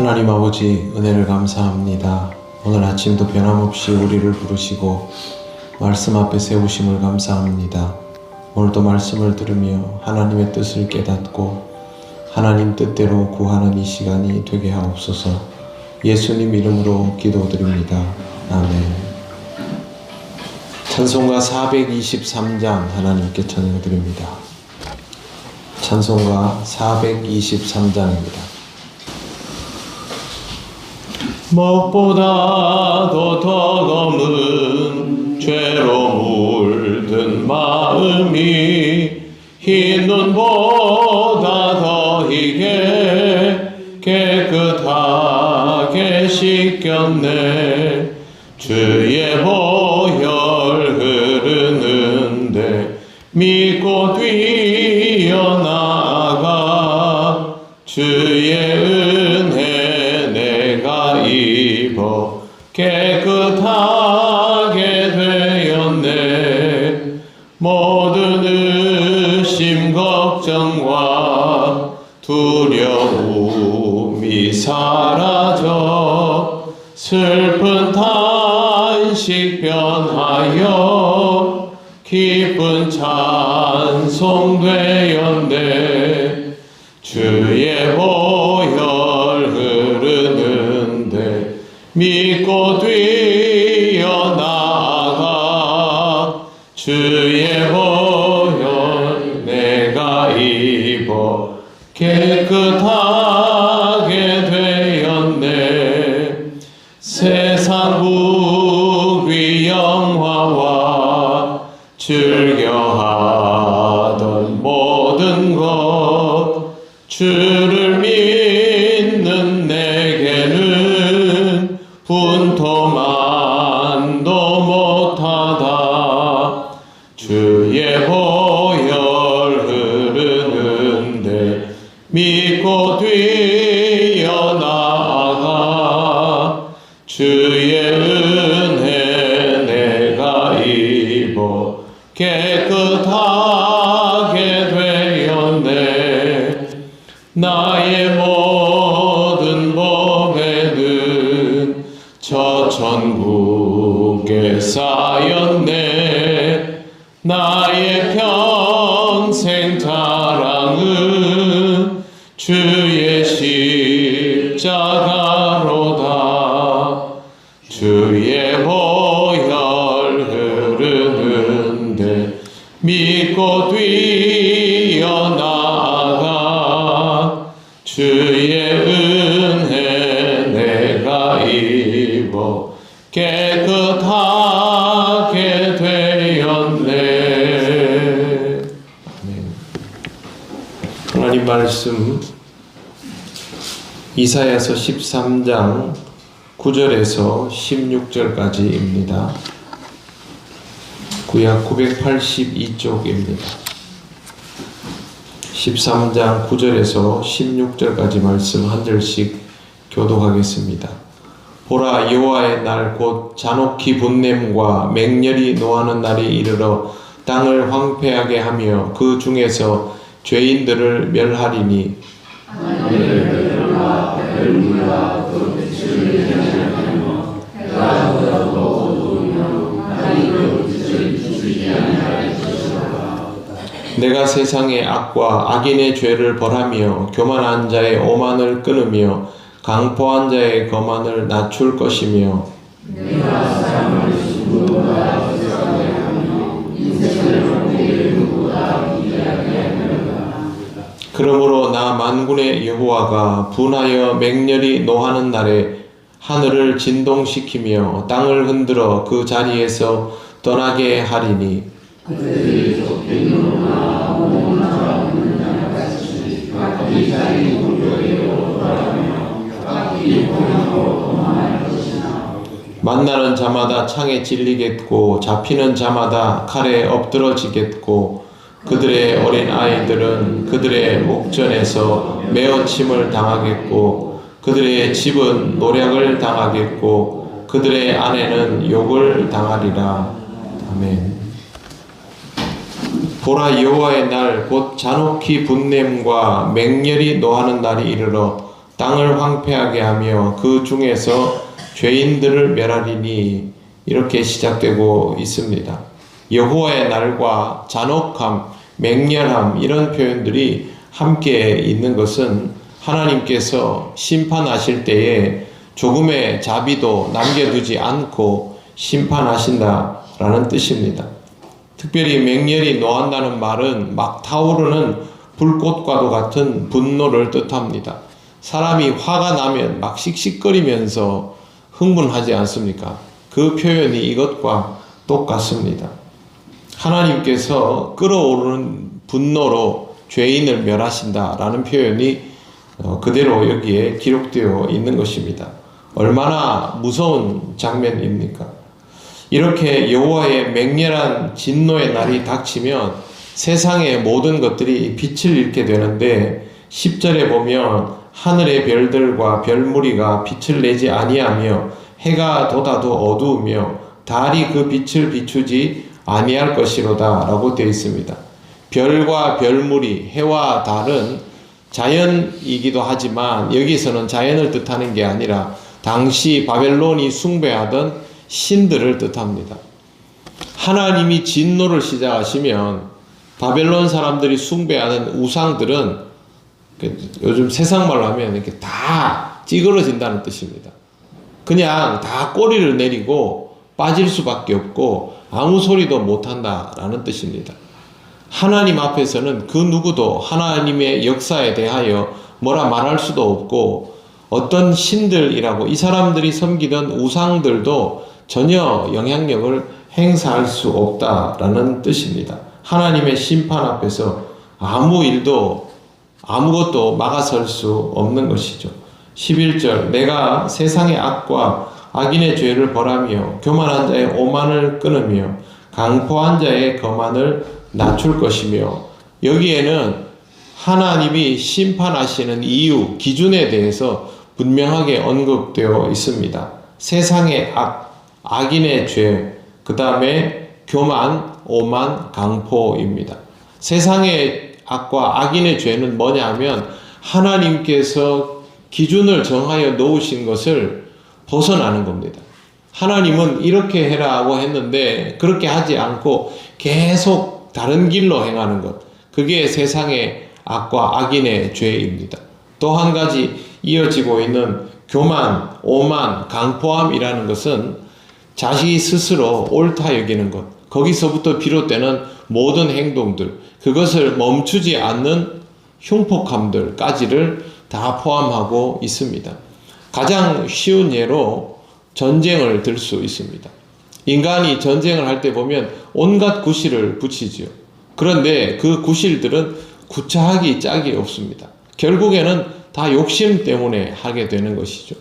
하나님 아버지, 은혜를 감사합니다. 오늘 아침도 변함없이 우리를 부르시고 말씀 앞에 세우심을 감사합니다. 오늘도 말씀을 들으며 하나님의 뜻을 깨닫고 하나님 뜻대로 구하는 이 시간이 되게 하옵소서. 예수님 이름으로 기도드립니다. 아멘. 찬송가 423장 하나님께 찬양드립니다. 찬송가 423장입니다. 먹보다도 더 검은 죄로 물든 마음이 흰 눈보다 더 희게 깨끗하게 씻겼네. 주의 보혈 흐르는데 믿고 뛰어나가 주의 은혜 내가 입어 깨끗하게 되었네. 모든 의심 걱정과 두려움이 사라져 슬픈 탄식 변하여 기쁜 찬송 되었네. 주의 보혈 흐르는데 믿고 뛰어나가 주의 보혈 내가 입어 깨끗하게 되었네. 세상 부귀 영화와 즐겨하던 모든 것 주를 믿는 내게는 분토만도 못하다. 주의 보혈 흐르는데 믿고 뛰어나가 주의 은혜 내가 입어 깨끗하게 되었네. 나의 모든 법에는 저 천국에 쌓였네. 나의 평생 자랑은 주의 십자가로다. 주의 보혈 흐르는데 믿고 뛰어나가 주의 은혜 내가 입어 깨끗하게 되었네. 아멘. 하나님 말씀 이사야서 13장 9절에서 16절까지입니다. 구약 982쪽입니다. 13장 9절에서 16절까지 말씀 한 절씩 교독하겠습니다. 보라, 여호와의 날 곧 잔혹히 분냄과 맹렬히 노하는 날이 이르러 땅을 황폐하게 하며 그 중에서 죄인들을 멸하리니 내가 세상의 악과 악인의 죄를 벌하며 교만한 자의 오만을 끊으며 강포한 자의 거만을 낮출 것이며 내가 사람을 신부보다 세상에 하며 인생을 왕에게 누구보다 기대하게 하리라. 그러므로 나 만군의 여호와가 분하여 맹렬히 노하는 날에 하늘을 진동시키며 땅을 흔들어 그 자리에서 떠나게 하리니 그들이 좁히노나 오나 없는 자같이 각기 자기 공격으로 돌아가며 각기 공격으로 도망할 것이나 만나는 자마다 창에 찔리겠고 잡히는 자마다 칼에 엎드러지겠고 그들의 어린 아이들은 그들의 목전에서 메어침을 당하겠고 그들의 집은 노략을 당하겠고 그들의 아내는 욕을 당하리라. 아멘. 보라, 여호와의 날 곧 잔혹히 분냄과 맹렬히 노하는 날이 이르러 땅을 황폐하게 하며 그 중에서 죄인들을 멸하리니 이렇게 시작되고 있습니다. 여호와의 날과 잔혹함, 맹렬함 이런 표현들이 함께 있는 것은 하나님께서 심판하실 때에 조금의 자비도 남겨두지 않고 심판하신다라는 뜻입니다. 특별히 맹렬히 노한다는 말은 막 타오르는 불꽃과도 같은 분노를 뜻합니다. 사람이 화가 나면 막 씩씩거리면서 흥분하지 않습니까? 그 표현이 이것과 똑같습니다. 하나님께서 끓어오르는 분노로 죄인을 멸하신다라는 표현이 그대로 여기에 기록되어 있는 것입니다. 얼마나 무서운 장면입니까? 이렇게 여호와의 맹렬한 진노의 날이 닥치면 세상의 모든 것들이 빛을 잃게 되는데 10절에 보면 하늘의 별들과 별무리가 빛을 내지 아니하며 해가 돋아도 어두우며 달이 그 빛을 비추지 아니할 것이로다 라고 되어 있습니다. 별과 별무리, 해와 달은 자연이기도 하지만 여기서는 자연을 뜻하는 게 아니라 당시 바벨론이 숭배하던 신들을 뜻합니다. 하나님이 진노를 시작하시면 바벨론 사람들이 숭배하는 우상들은 요즘 세상 말로 하면 이렇게 다 찌그러진다는 뜻입니다. 그냥 다 꼬리를 내리고 빠질 수밖에 없고 아무 소리도 못한다라는 뜻입니다. 하나님 앞에서는 그 누구도 하나님의 역사에 대하여 뭐라 말할 수도 없고 어떤 신들이라고 이 사람들이 섬기던 우상들도 전혀 영향력을 행사할 수 없다라는 뜻입니다. 하나님의 심판 앞에서 아무것도 막아설 수 없는 것이죠. 11절 내가 세상의 악과 악인의 죄를 벌하며 교만한 자의 오만을 끊으며 강포한 자의 거만을 낮출 것이며 여기에는 하나님이 심판하시는 이유, 기준에 대해서 분명하게 언급되어 있습니다. 세상의 악, 악인의 죄, 그 다음에 교만, 오만, 강포입니다. 세상의 악과 악인의 죄는 뭐냐 하면 하나님께서 기준을 정하여 놓으신 것을 벗어나는 겁니다. 하나님은 이렇게 해라 하고 했는데 그렇게 하지 않고 계속 다른 길로 행하는 것, 그게 세상의 악과 악인의 죄입니다. 또 한 가지 이어지고 있는 교만, 오만, 강포함이라는 것은 자기 스스로 옳다 여기는 것, 거기서부터 비롯되는 모든 행동들, 그것을 멈추지 않는 흉폭함들까지를 다 포함하고 있습니다. 가장 쉬운 예로 전쟁을 들 수 있습니다. 인간이 전쟁을 할 때 보면 온갖 구실을 붙이죠. 그런데 그 구실들은 구차하기 짝이 없습니다. 결국에는 다 욕심 때문에 하게 되는 것이죠.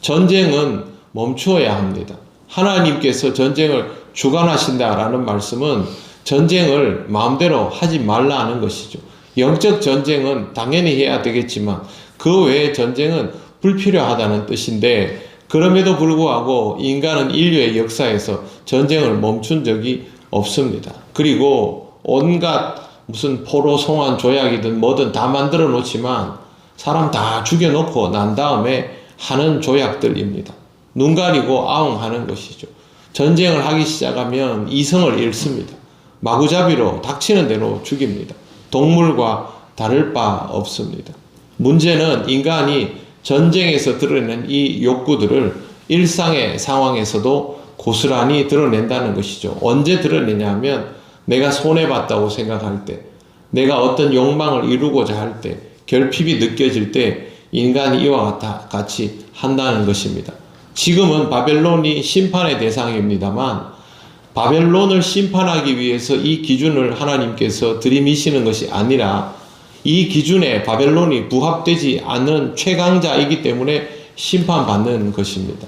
전쟁은 멈추어야 합니다. 하나님께서 전쟁을 주관하신다라는 말씀은 전쟁을 마음대로 하지 말라는 것이죠. 영적 전쟁은 당연히 해야 되겠지만 그 외의 전쟁은 불필요하다는 뜻인데 그럼에도 불구하고 인간은 인류의 역사에서 전쟁을 멈춘 적이 없습니다. 그리고 온갖 무슨 포로 송환 조약이든 뭐든 다 만들어 놓지만 사람 다 죽여놓고 난 다음에 하는 조약들입니다. 눈 가리고 아웅하는 것이죠. 전쟁을 하기 시작하면 이성을 잃습니다. 마구잡이로 닥치는 대로 죽입니다. 동물과 다를 바 없습니다. 문제는 인간이 전쟁에서 드러낸 이 욕구들을 일상의 상황에서도 고스란히 드러낸다는 것이죠. 언제 드러내냐면 내가 손해봤다고 생각할 때, 내가 어떤 욕망을 이루고자 할 때, 결핍이 느껴질 때 인간이 이와 같이 한다는 것입니다. 지금은 바벨론이 심판의 대상입니다만 바벨론을 심판하기 위해서 이 기준을 하나님께서 들이미시는 것이 아니라 이 기준에 바벨론이 부합되지 않는 최강자이기 때문에 심판받는 것입니다.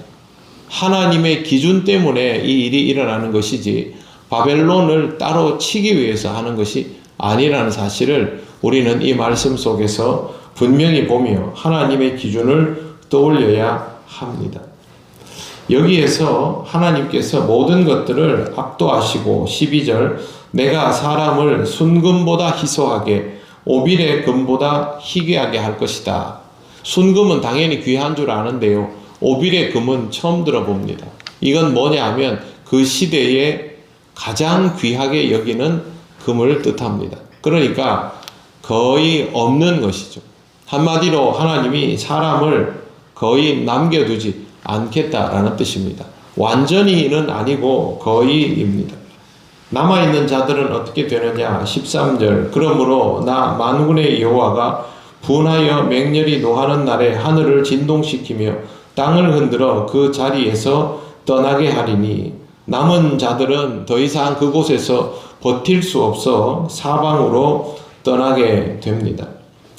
하나님의 기준 때문에 이 일이 일어나는 것이지 바벨론을 따로 치기 위해서 하는 것이 아니라는 사실을 우리는 이 말씀 속에서 분명히 보며 하나님의 기준을 떠올려야 합니다. 여기에서 하나님께서 모든 것들을 압도하시고 12절 내가 사람을 순금보다 희소하게 오빌의 금보다 희귀하게 할 것이다. 순금은 당연히 귀한 줄 아는데요. 오빌의 금은 처음 들어봅니다. 이건 뭐냐 하면 그 시대에 가장 귀하게 여기는 금을 뜻합니다. 그러니까 거의 없는 것이죠. 한마디로 하나님이 사람을 거의 남겨두지 않겠다라는 뜻입니다. 완전히는 아니고 거의입니다. 남아있는 자들은 어떻게 되느냐? 13절. 그러므로 나 만군의 여호와가 분하여 맹렬히 노하는 날에 하늘을 진동시키며 땅을 흔들어 그 자리에서 떠나게 하리니 남은 자들은 더 이상 그곳에서 버틸 수 없어 사방으로 떠나게 됩니다.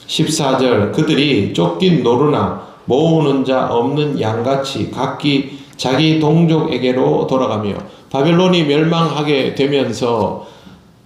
14절. 그들이 쫓긴 노루나 모으는 자 없는 양같이 각기 자기 동족에게로 돌아가며 바벨론이 멸망하게 되면서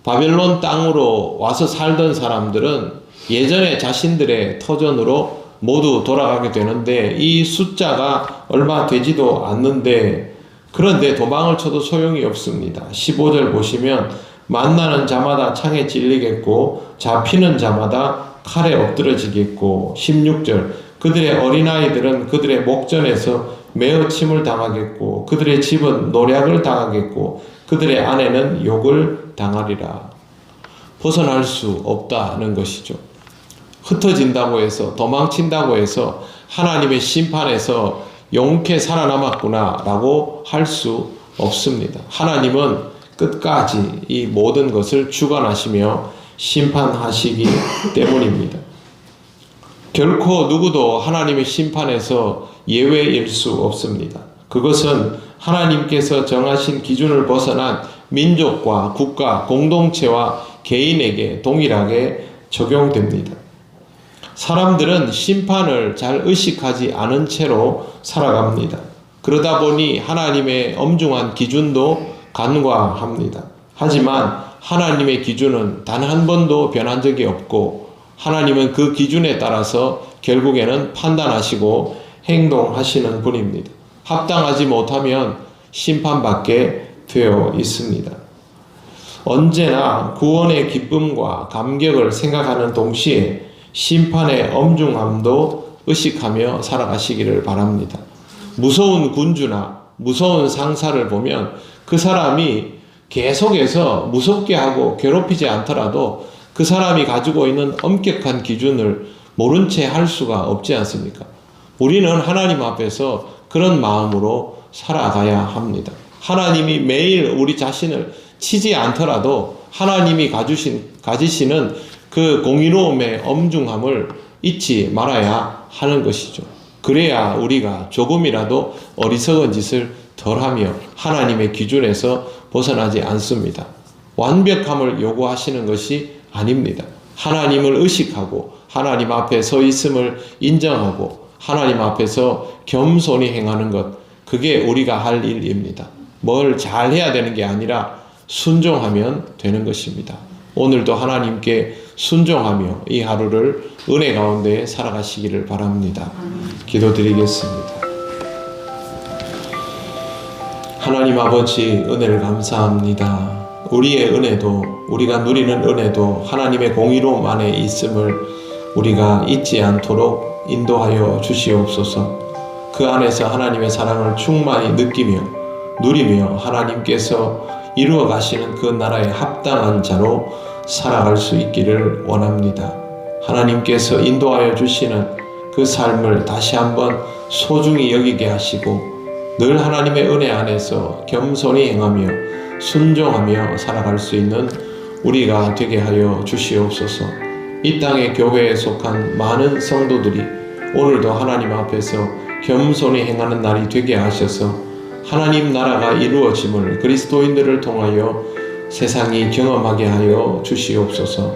바벨론 땅으로 와서 살던 사람들은 예전에 자신들의 터전으로 모두 돌아가게 되는데 이 숫자가 얼마 되지도 않는데 그런데 도망을 쳐도 소용이 없습니다. 15절 보시면 만나는 자마다 창에 찔리겠고 잡히는 자마다 칼에 엎드러지겠고 16절 그들의 어린아이들은 그들의 목전에서 매어침을 당하겠고 그들의 집은 노략을 당하겠고 그들의 아내는 욕을 당하리라. 벗어날 수 없다는 것이죠. 흩어진다고 해서 도망친다고 해서 하나님의 심판에서 용케 살아남았구나 라고 할 수 없습니다. 하나님은 끝까지 이 모든 것을 주관하시며 심판하시기 때문입니다. 결코 누구도 하나님의 심판에서 예외일 수 없습니다. 그것은 하나님께서 정하신 기준을 벗어난 민족과 국가, 공동체와 개인에게 동일하게 적용됩니다. 사람들은 심판을 잘 의식하지 않은 채로 살아갑니다. 그러다 보니 하나님의 엄중한 기준도 간과합니다. 하지만 하나님의 기준은 단 한 번도 변한 적이 없고 하나님은 그 기준에 따라서 결국에는 판단하시고 행동하시는 분입니다. 합당하지 못하면 심판받게 되어 있습니다. 언제나 구원의 기쁨과 감격을 생각하는 동시에 심판의 엄중함도 의식하며 살아가시기를 바랍니다. 무서운 군주나 무서운 상사를 보면 그 사람이 계속해서 무섭게 하고 괴롭히지 않더라도 그 사람이 가지고 있는 엄격한 기준을 모른 채 할 수가 없지 않습니까? 우리는 하나님 앞에서 그런 마음으로 살아가야 합니다. 하나님이 매일 우리 자신을 치지 않더라도 하나님이 가지시는 그 공의로움의 엄중함을 잊지 말아야 하는 것이죠. 그래야 우리가 조금이라도 어리석은 짓을 덜하며 하나님의 기준에서 벗어나지 않습니다. 완벽함을 요구하시는 것이 아닙니다. 하나님을 의식하고 하나님 앞에 서 있음을 인정하고 하나님 앞에서 겸손히 행하는 것, 그게 우리가 할 일입니다. 뭘 잘해야 되는 게 아니라 순종하면 되는 것입니다. 오늘도 하나님께 순종하며 이 하루를 은혜 가운데 살아가시기를 바랍니다. 기도드리겠습니다. 하나님 아버지, 은혜를 감사합니다. 우리의 은혜도, 우리가 누리는 은혜도 하나님의 공의로움 안에 있음을 우리가 잊지 않도록 인도하여 주시옵소서. 그 안에서 하나님의 사랑을 충만히 느끼며 누리며 하나님께서 이루어 가시는 그 나라에 합당한 자로 살아갈 수 있기를 원합니다. 하나님께서 인도하여 주시는 그 삶을 다시 한번 소중히 여기게 하시고 늘 하나님의 은혜 안에서 겸손히 행하며 순종하며 살아갈 수 있는 우리가 되게 하여 주시옵소서. 이 땅의 교회에 속한 많은 성도들이 오늘도 하나님 앞에서 겸손히 행하는 날이 되게 하셔서 하나님 나라가 이루어짐을 그리스도인들을 통하여 세상이 경험하게 하여 주시옵소서.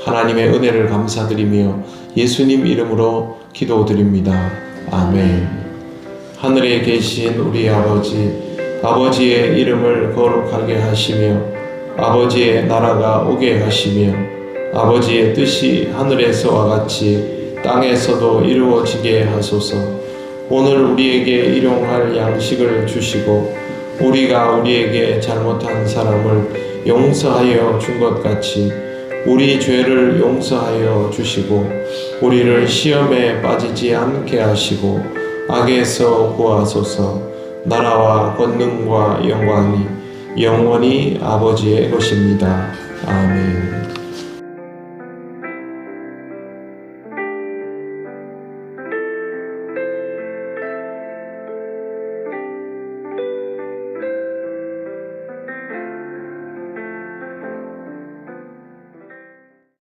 하나님의 은혜를 감사드리며 예수님 이름으로 기도드립니다. 아멘. 하늘에 계신 우리 아버지의 이름을 거룩하게 하시며 아버지의 나라가 오게 하시며 아버지의 뜻이 하늘에서와 같이 땅에서도 이루어지게 하소서. 오늘 우리에게 일용할 양식을 주시고 우리가 우리에게 잘못한 사람을 용서하여 준 것 같이 우리 죄를 용서하여 주시고 우리를 시험에 빠지지 않게 하시고 악에서 구하소서. 나라와 권능과 영광이 영원히 아버지의 것입니다. 아멘.